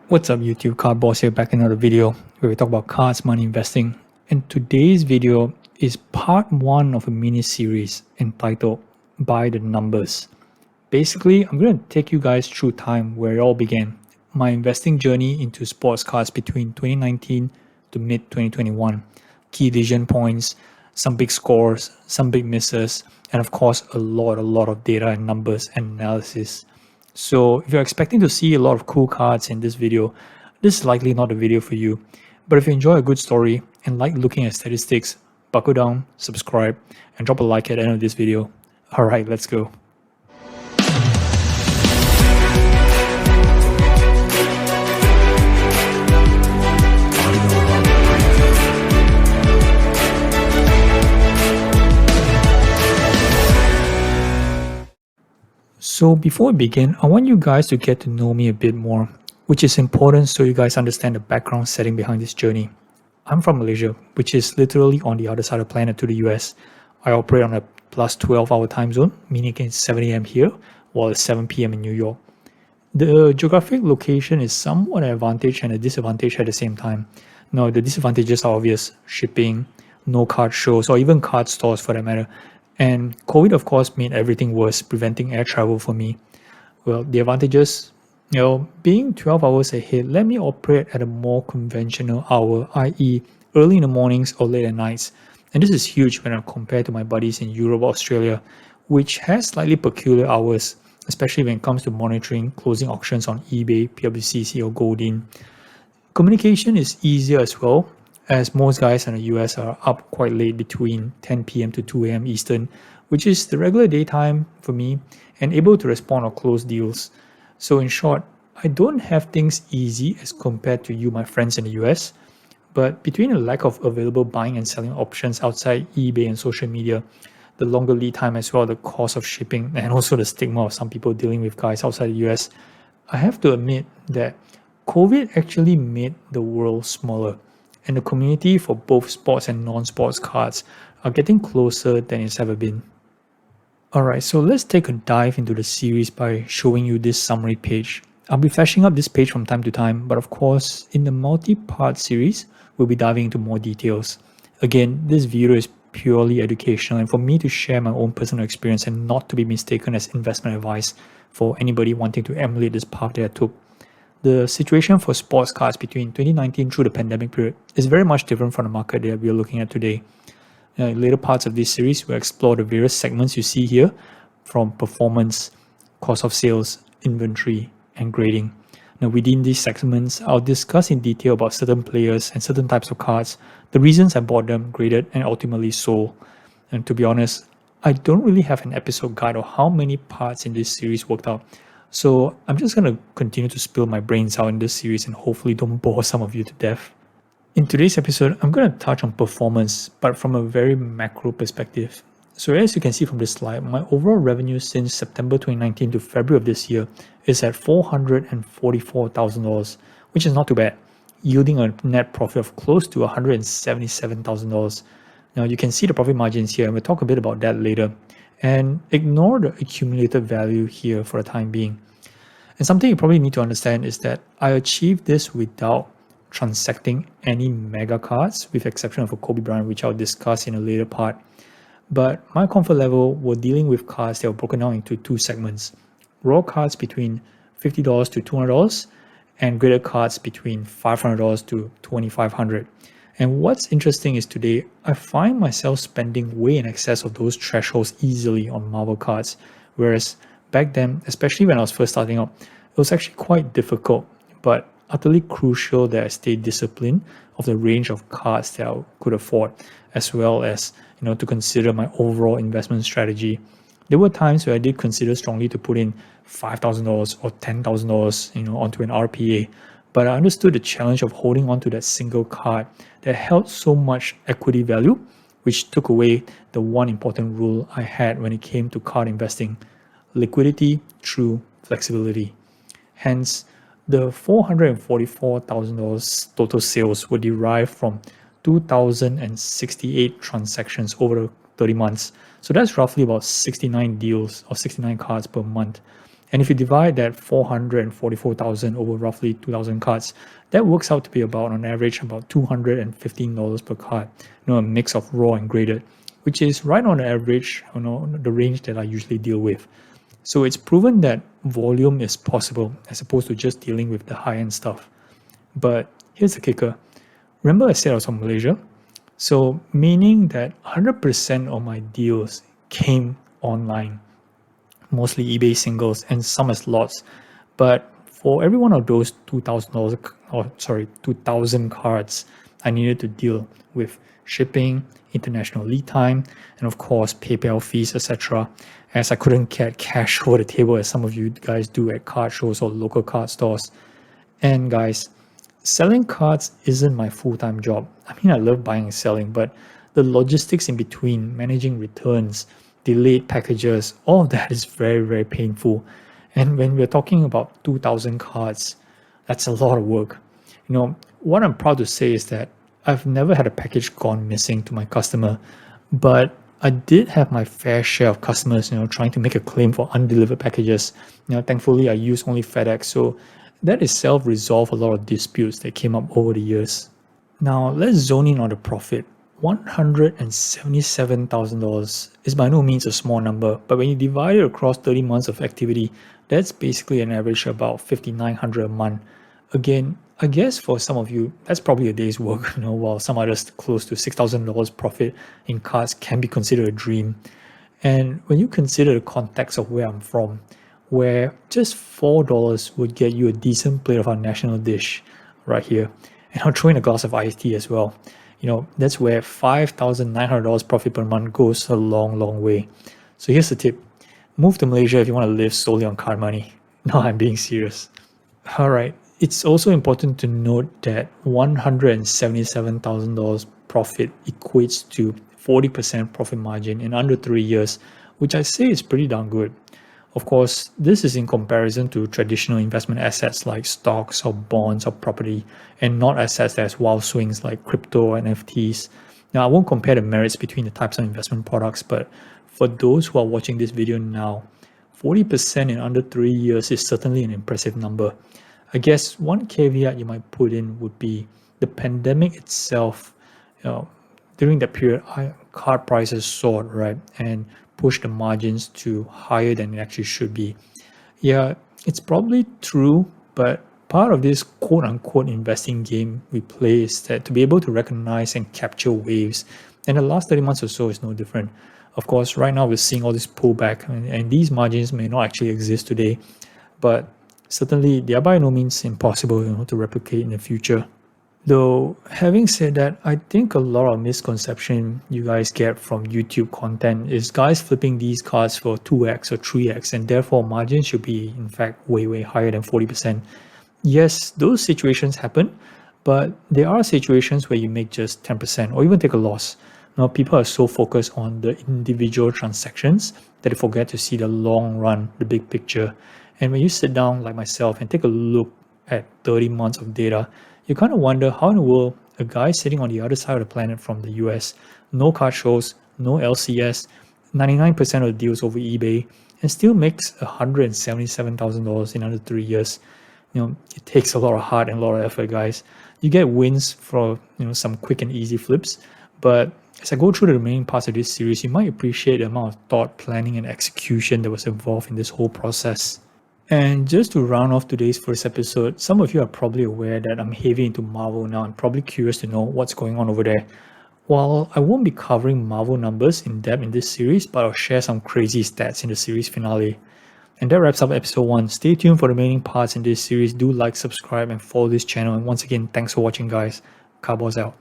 What's up YouTube, Card Boss here, back in another video where we talk about cards, money, investing. And today's video is part 1 of a mini series entitled By the Numbers. Basically, I'm going to take you guys through time where it all began. My investing journey into sports cards between 2019 to mid 2021. Key decision points, some big scores, some big misses, and of course a lot of data and numbers and analysis. So if you're expecting to see a lot of cool cards in this video, this is likely not a video for you. But if you enjoy a good story and like looking at statistics, buckle down, subscribe, and drop a like at the end of this video. Alright, let's go. So before we begin, I want you guys to get to know me a bit more, which is important so you guys understand the background setting behind this journey. I'm from Malaysia, which is literally on the other side of the planet to the US. I operate on a plus 12-hour time zone, meaning it's 7 a.m. here, while it's 7 p.m. in New York. The geographic location is somewhat an advantage and a disadvantage at the same time. Now, the disadvantages are obvious: shipping, no card shows, or even card stores for that matter. And COVID, of course, made everything worse, preventing air travel for me. Well, the advantages, being 12 hours ahead, let me operate at a more conventional hour, i.e. early in the mornings or late at nights. And this is huge when I compare to my buddies in Europe or Australia, which has slightly peculiar hours, especially when it comes to monitoring closing auctions on eBay, PWCC, or Goldin. Communication is easier as well, as most guys in the US are up quite late between 10 p.m. to 2 a.m. Eastern, which is the regular daytime for me, and able to respond or close deals. So in short, I don't have things easy as compared to you, my friends in the US, but between a lack of available buying and selling options outside eBay and social media, the longer lead time as well, the cost of shipping, and also the stigma of some people dealing with guys outside the US, I have to admit that COVID actually made the world smaller, and the community for both sports and non-sports cards are getting closer than it's ever been. Alright, so let's take a dive into the series by showing you this summary page. I'll be flashing up this page from time to time, but of course, in the multi-part series, we'll be diving into more details. Again, this video is purely educational and for me to share my own personal experience and not to be mistaken as investment advice for anybody wanting to emulate this path that I took. The situation for sports cards between 2019 through the pandemic period is very much different from the market that we are looking at today. In later parts of this series, we'll explore the various segments you see here, from performance, cost of sales, inventory, and grading. Now, within these segments, I'll discuss in detail about certain players and certain types of cards, the reasons I bought them, graded, and ultimately sold. And to be honest, I don't really have an episode guide of how many parts in this series worked out. So I'm just going to continue to spill my brains out in this series and hopefully don't bore some of you to death. In today's episode, I'm going to touch on performance, but from a very macro perspective. So as you can see from this slide, my overall revenue since September 2019 to February of this year is at $444,000, which is not too bad, yielding a net profit of close to $177,000. Now you can see the profit margins here, and we'll talk a bit about that later. And ignore the accumulated value here for the time being. And something you probably need to understand is that I achieved this without transacting any mega cards, with the exception of a Kobe Bryant, which I'll discuss in a later part. But my comfort level were dealing with cards that were broken down into two segments: raw cards between $50 to $200, and graded cards between $500 to $2,500. And what's interesting is today, I find myself spending way in excess of those thresholds easily on Marvel cards, whereas back then, especially when I was first starting out, it was actually quite difficult, but utterly crucial that I stay disciplined of the range of cards that I could afford, as well as to consider my overall investment strategy. There were times where I did consider strongly to put in $5,000 or $10,000 onto an RPA, but I understood the challenge of holding on to that single card that held so much equity value, which took away the one important rule I had when it came to card investing: liquidity through flexibility. Hence, the $444,000 total sales were derived from 2,068 transactions over 30 months. So that's roughly about 69 deals or 69 cards per month. And if you divide that 444,000 over roughly 2,000 cards, that works out to be about, on average, about $215 per card. A mix of raw and graded, which is right on average, the range that I usually deal with. So it's proven that volume is possible as opposed to just dealing with the high-end stuff. But here's the kicker. Remember I said I was from Malaysia? So meaning that 100% of my deals came online, mostly eBay singles and some as lots. But for every one of those $2,000 cards, I needed to deal with shipping, international lead time, and of course PayPal fees, etc. As I couldn't get cash over the table as some of you guys do at card shows or local card stores. And guys, selling cards isn't my full-time job. I mean, I love buying and selling, but the logistics in between, managing returns, delayed packages, all of that is very, very painful. And when we're talking about 2,000 cards, that's a lot of work. What I'm proud to say is that I've never had a package gone missing to my customer, but I did have my fair share of customers, trying to make a claim for undelivered packages. Thankfully, I use only FedEx, so that itself resolved a lot of disputes that came up over the years. Now, let's zone in on the profit. $177,000 is by no means a small number, but when you divide it across 30 months of activity, that's basically an average of about $5,900 a month. Again, I guess for some of you, that's probably a day's work, while some others close to $6,000 profit in cards can be considered a dream. And when you consider the context of where I'm from, where just $4 would get you a decent plate of our national dish right here, and I'll throw in a glass of iced tea as well. That's where $5,900 profit per month goes a long, long way. So here's the tip. Move to Malaysia if you want to live solely on card money. No, I'm being serious. All right. It's also important to note that $177,000 profit equates to 40% profit margin in under 3 years, which I say is pretty darn good. Of course, this is in comparison to traditional investment assets like stocks or bonds or property, and not assets that has wild swings like crypto or NFTs. Now, I won't compare the merits between the types of investment products, but for those who are watching this video now, 40% in under 3 years is certainly an impressive number. I guess one caveat you might put in would be the pandemic itself. During that period, card prices soared, right? And push the margins to higher than it actually should be. Yeah, it's probably true, but part of this quote-unquote investing game we play is that to be able to recognize and capture waves, and the last 30 months or so is no different. Of course, right now we're seeing all this pullback, and these margins may not actually exist today, but certainly they are by no means impossible to replicate in the future. Though, having said that, I think a lot of misconception you guys get from YouTube content is guys flipping these cards for 2x or 3x, and therefore margins should be, in fact, way, way higher than 40%. Yes, those situations happen, but there are situations where you make just 10% or even take a loss. Now, people are so focused on the individual transactions that they forget to see the long run, the big picture. And when you sit down like myself and take a look at 30 months of data, you kind of wonder how in the world a guy sitting on the other side of the planet from the US, no card shows, no LCS, 99% of the deals over eBay, and still makes $177,000 in under 3 years. It takes a lot of heart and a lot of effort, guys. You get wins for some quick and easy flips, but as I go through the remaining parts of this series, you might appreciate the amount of thought, planning, and execution that was involved in this whole process. And just to round off today's first episode, some of you are probably aware that I'm heavy into Marvel now and probably curious to know what's going on over there. While I won't be covering Marvel numbers in depth in this series, but I'll share some crazy stats in the series finale. And that wraps up episode 1. Stay tuned for the remaining parts in this series. Do like, subscribe, and follow this channel. And once again, thanks for watching, guys. Cowboys out.